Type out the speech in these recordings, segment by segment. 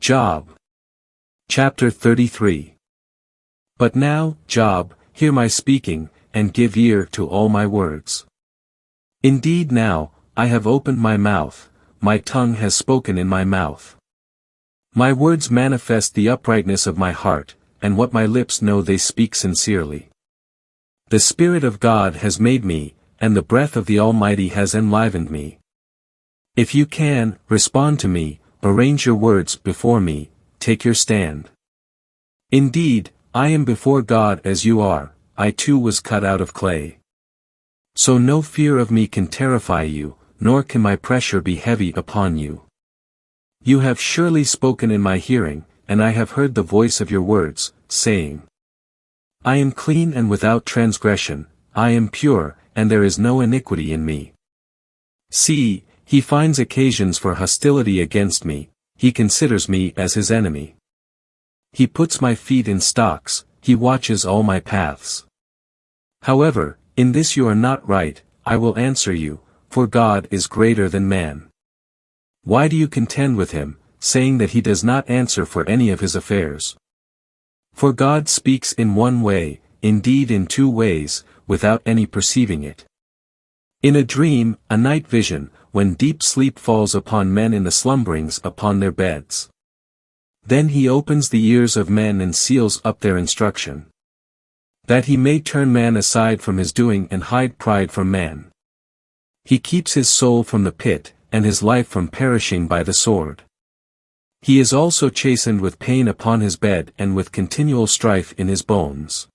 Job. Chapter 33. But now, Job, hear my speaking, and give ear to all my words. Indeed now, I have opened my mouth, my tongue has spoken in my mouth. My words manifest the uprightness of my heart, and what my lips know they speak sincerely. The Spirit of God has made me, and the breath of the Almighty has enlivened me. If you can, respond to me, arrange your words before me, take your stand. Indeed, I am before God as you are, I too was cut out of clay. So no fear of me can terrify you, nor can my pressure be heavy upon you. You have surely spoken in my hearing, and I have heard the voice of your words, saying, I am clean and without transgression, I am pure, and there is no iniquity in me. See, he finds occasions for hostility against me, he considers me as his enemy. He puts my feet in stocks, he watches all my paths. However, in this you are not right, I will answer you, for God is greater than man. Why do you contend with him, saying that he does not answer for any of his affairs? For God speaks in one way, indeed in two ways, without any perceiving it. In a dream, a night vision, when deep sleep falls upon men in the slumberings upon their beds. Then he opens the ears of men and seals up their instruction. That he may turn man aside from his doing and hide pride from man. He keeps his soul from the pit, and his life from perishing by the sword. He is also chastened with pain upon his bed and with continual strife in his bones.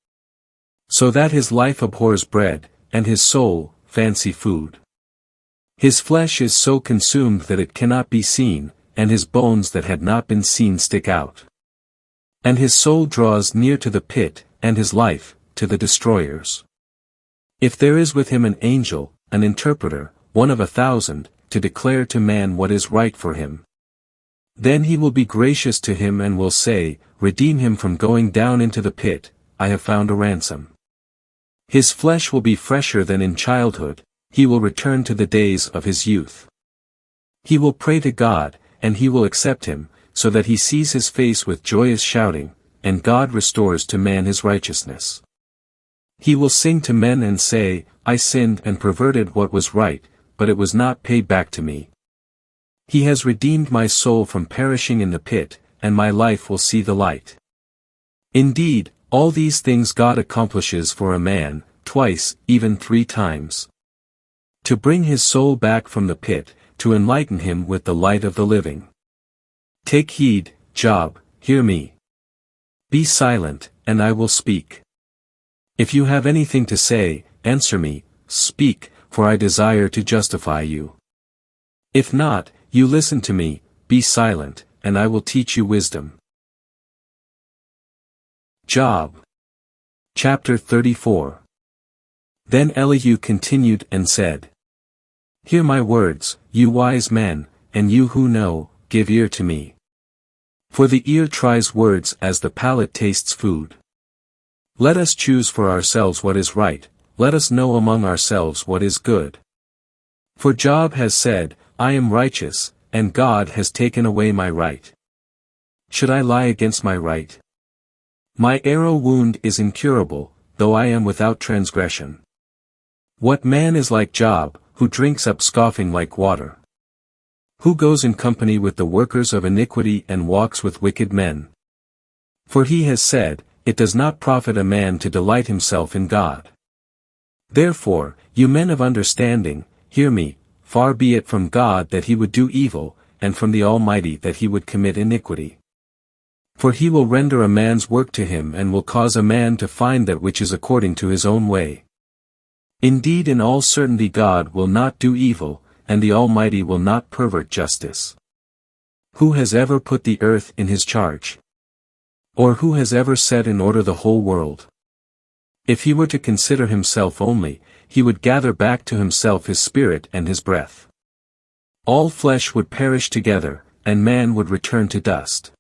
So that his life abhors bread, and his soul, fancy food. His flesh is so consumed that it cannot be seen, and his bones that had not been seen stick out. And his soul draws near to the pit, and his life, to the destroyers. If there is with him an angel, an interpreter, one of 1,000, to declare to man what is right for him. Then he will be gracious to him and will say, redeem him from going down into the pit, I have found a ransom. His flesh will be fresher than in childhood, he will return to the days of his youth. He will pray to God, and he will accept him, so that he sees his face with joyous shouting, and God restores to man his righteousness. He will sing to men and say, I sinned and perverted what was right, but it was not paid back to me. He has redeemed my soul from perishing in the pit, and my life will see the light. Indeed, all these things God accomplishes for a man, twice, even 3 times. To bring his soul back from the pit, to enlighten him with the light of the living. Take heed, Job, hear me. Be silent, and I will speak. If you have anything to say, answer me, speak, for I desire to justify you. If not, you listen to me, be silent, and I will teach you wisdom. Job. Chapter 34. Then Elihu continued and said, Hear my words, you wise men, and you who know, give ear to me. For the ear tries words as the palate tastes food. Let us choose for ourselves what is right, let us know among ourselves what is good. For Job has said, I am righteous, and God has taken away my right. Should I lie against my right? My arrow wound is incurable, though I am without transgression. What man is like Job, who drinks up scoffing like water? Who goes in company with the workers of iniquity and walks with wicked men? For he has said, it does not profit a man to delight himself in God. Therefore, you men of understanding, hear me, far be it from God that he would do evil, and from the Almighty that he would commit iniquity. For he will render a man's work to him and will cause a man to find that which is according to his own way. Indeed in all certainty God will not do evil, and the Almighty will not pervert justice. Who has ever put the earth in his charge? Or who has ever set in order the whole world? If he were to consider himself only, he would gather back to himself his spirit and his breath. All flesh would perish together, and man would return to dust.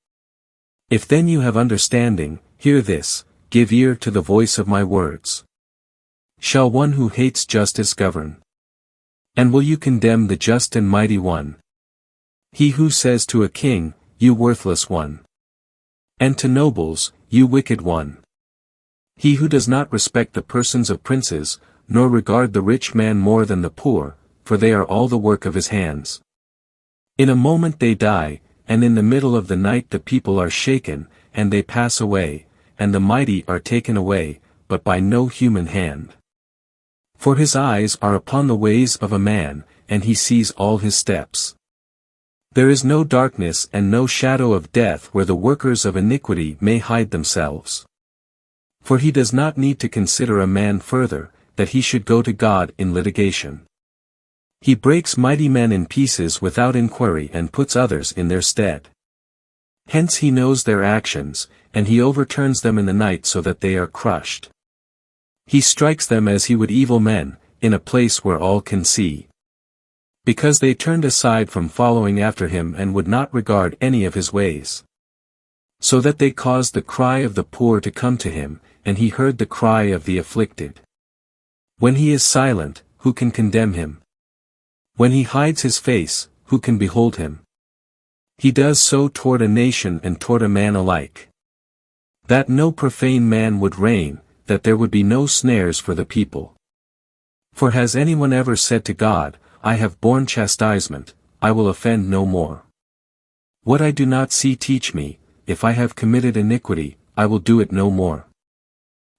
If then you have understanding, hear this, give ear to the voice of my words. Shall one who hates justice govern? And will you condemn the just and mighty one? He who says to a king, you worthless one. And to nobles, you wicked one. He who does not respect the persons of princes, nor regard the rich man more than the poor, for they are all the work of his hands. In a moment they die, and in the middle of the night the people are shaken, and they pass away, and the mighty are taken away, but by no human hand. For his eyes are upon the ways of a man, and he sees all his steps. There is no darkness and no shadow of death where the workers of iniquity may hide themselves. For he does not need to consider a man further, that he should go to God in litigation. He breaks mighty men in pieces without inquiry and puts others in their stead. Hence he knows their actions, and he overturns them in the night so that they are crushed. He strikes them as he would evil men, in a place where all can see. Because they turned aside from following after him and would not regard any of his ways. So that they caused the cry of the poor to come to him, and he heard the cry of the afflicted. When he is silent, who can condemn him? When he hides his face, who can behold him? He does so toward a nation and toward a man alike. That no profane man would reign, that there would be no snares for the people. For has anyone ever said to God, I have borne chastisement, I will offend no more. What I do not see teach me, if I have committed iniquity, I will do it no more.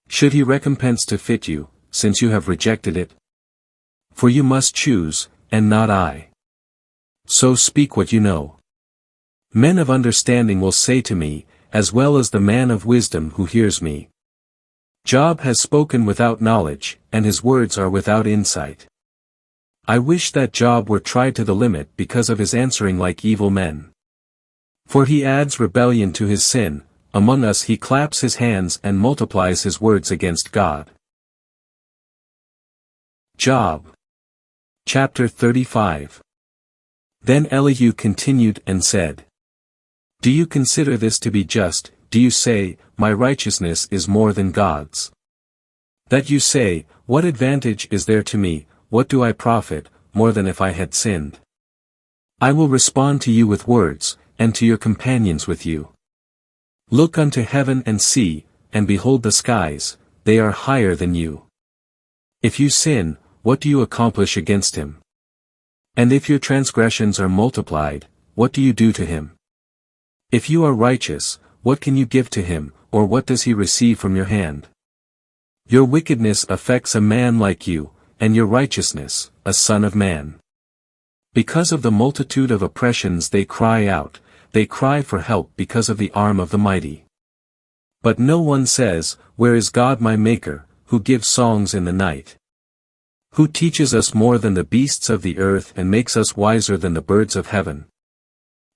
Should he recompense to fit you, since you have rejected it? For you must choose, and not I. So speak what you know. Men of understanding will say to me, as well as the man of wisdom who hears me. Job has spoken without knowledge, and his words are without insight. I wish that Job were tried to the limit because of his answering like evil men. For he adds rebellion to his sin, among us he claps his hands and multiplies his words against God. Job. Chapter 35. Then Elihu continued and said, Do you consider this to be just? Do you say, my righteousness is more than God's? That you say, what advantage is there to me, what do I profit, more than if I had sinned? I will respond to you with words, and to your companions with you. Look unto heaven and see, and behold the skies, they are higher than you. If you sin, what do you accomplish against him? And if your transgressions are multiplied, what do you do to him? If you are righteous, what can you give to him, or what does he receive from your hand? Your wickedness affects a man like you, and your righteousness, a son of man. Because of the multitude of oppressions they cry out, they cry for help because of the arm of the mighty. But no one says, Where is God my Maker, who gives songs in the night? Who teaches us more than the beasts of the earth and makes us wiser than the birds of heaven?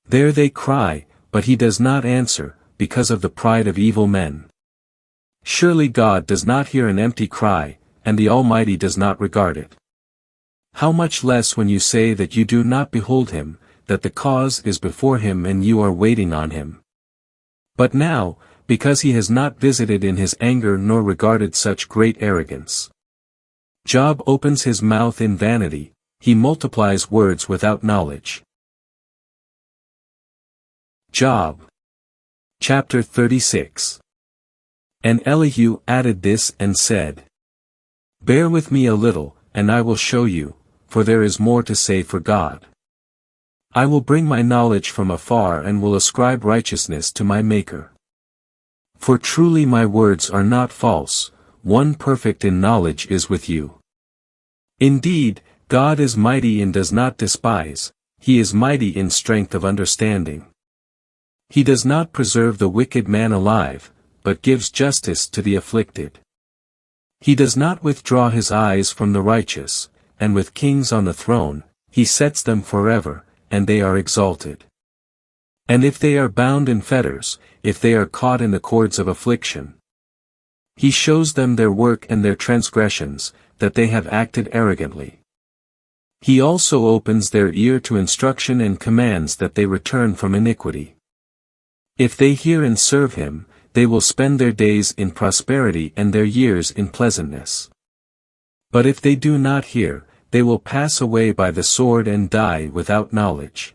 There they cry, but he does not answer, because of the pride of evil men. Surely God does not hear an empty cry, and the Almighty does not regard it. How much less when you say that you do not behold him, that the cause is before him and you are waiting on him. But now, because he has not visited in his anger nor regarded such great arrogance. Job opens his mouth in vanity, he multiplies words without knowledge. Job. Chapter 36. And Elihu added this and said, Bear with me a little, and I will show you, for there is more to say for God. I will bring my knowledge from afar and will ascribe righteousness to my Maker. For truly my words are not false, one perfect in knowledge is with you. Indeed, God is mighty and does not despise, he is mighty in strength of understanding. He does not preserve the wicked man alive, but gives justice to the afflicted. He does not withdraw his eyes from the righteous, and with kings on the throne, he sets them forever, and they are exalted. And if they are bound in fetters, if they are caught in the cords of affliction, he shows them their work and their transgressions, that they have acted arrogantly. He also opens their ear to instruction and commands that they return from iniquity. If they hear and serve him, they will spend their days in prosperity and their years in pleasantness. But if they do not hear, they will pass away by the sword and die without knowledge.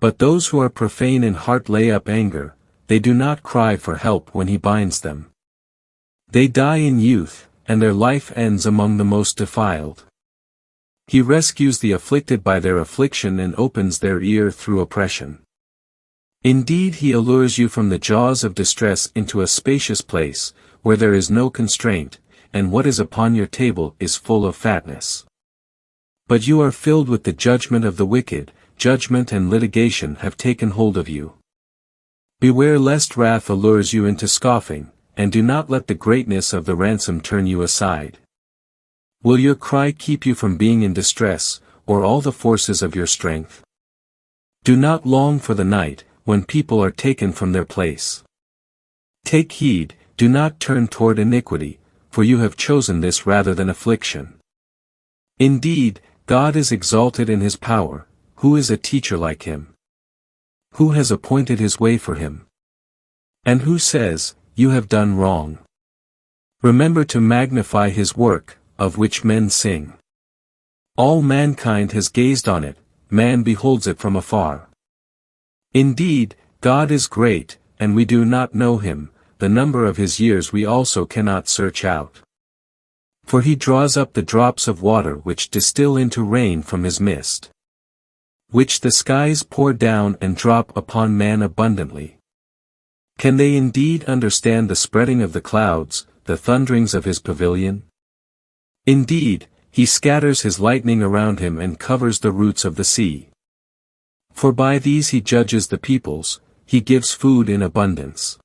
But those who are profane in heart lay up anger, they do not cry for help when he binds them. They die in youth, and their life ends among the most defiled. He rescues the afflicted by their affliction and opens their ear through oppression. Indeed, he allures you from the jaws of distress into a spacious place, where there is no constraint, and what is upon your table is full of fatness. But you are filled with the judgment of the wicked, judgment and litigation have taken hold of you. Beware lest wrath allures you into scoffing, and do not let the greatness of the ransom turn you aside. Will your cry keep you from being in distress, or all the forces of your strength? Do not long for the night, when people are taken from their place. Take heed, do not turn toward iniquity, for you have chosen this rather than affliction. Indeed, God is exalted in his power. Who is a teacher like him? Who has appointed his way for him? And who says, you have done wrong? Remember to magnify his work, of which men sing. All mankind has gazed on it, man beholds it from afar. Indeed, God is great, and we do not know him, the number of his years we also cannot search out. For he draws up the drops of water which distill into rain from his mist, which the skies pour down and drop upon man abundantly. Can they indeed understand the spreading of the clouds, the thunderings of his pavilion? Indeed, he scatters his lightning around him and covers the roots of the sea. For by these he judges the peoples, he gives food in abundance.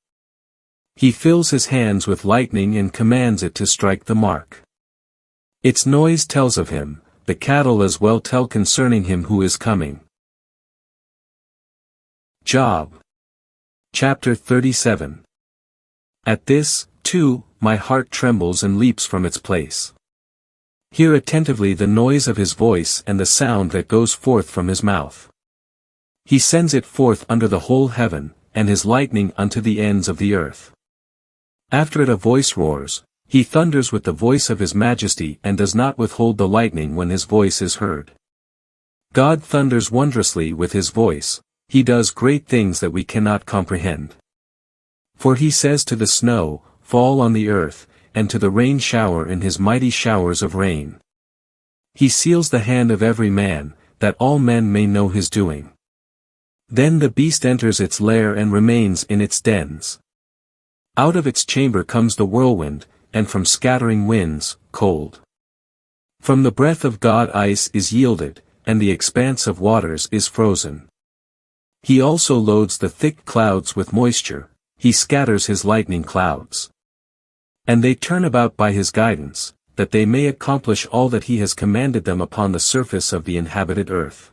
He fills his hands with lightning and commands it to strike the mark. Its noise tells of him, the cattle as well tell concerning him who is coming. Job. Chapter 37. At this, too, my heart trembles and leaps from its place. Hear attentively the noise of his voice and the sound that goes forth from his mouth. He sends it forth under the whole heaven, and his lightning unto the ends of the earth. After it a voice roars, he thunders with the voice of his majesty and does not withhold the lightning when his voice is heard. God thunders wondrously with his voice, he does great things that we cannot comprehend. For he says to the snow, fall on the earth, and to the rain shower in his mighty showers of rain. He seals the hand of every man, that all men may know his doing. Then the beast enters its lair and remains in its dens. Out of its chamber comes the whirlwind, and from scattering winds, cold. From the breath of God ice is yielded, and the expanse of waters is frozen. He also loads the thick clouds with moisture, he scatters his lightning clouds. And they turn about by his guidance, that they may accomplish all that he has commanded them upon the surface of the inhabited earth.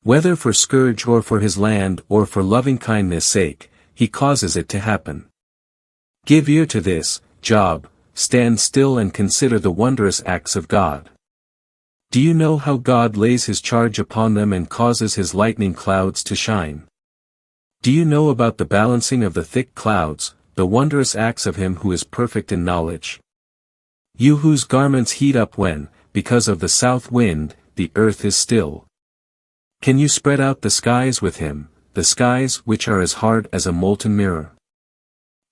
Whether for scourge or for his land or for loving-kindness' sake, he causes it to happen. Give ear to this, Job, stand still and consider the wondrous acts of God. Do you know how God lays his charge upon them and causes his lightning clouds to shine? Do you know about the balancing of the thick clouds, the wondrous acts of him who is perfect in knowledge? You whose garments heat up when, because of the south wind, the earth is still. Can you spread out the skies with him, the skies which are as hard as a molten mirror?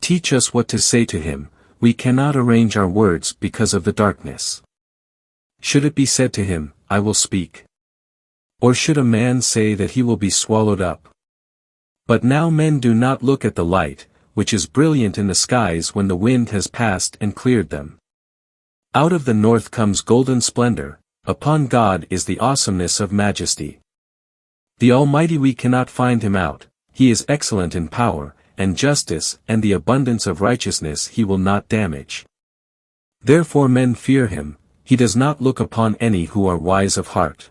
Teach us what to say to him, we cannot arrange our words because of the darkness. Should it be said to him, I will speak? Or should a man say that he will be swallowed up? But now men do not look at the light, which is brilliant in the skies when the wind has passed and cleared them. Out of the north comes golden splendor, upon God is the awesomeness of majesty. The Almighty we cannot find him out, he is excellent in power, and justice and the abundance of righteousness he will not damage. Therefore men fear him, he does not look upon any who are wise of heart.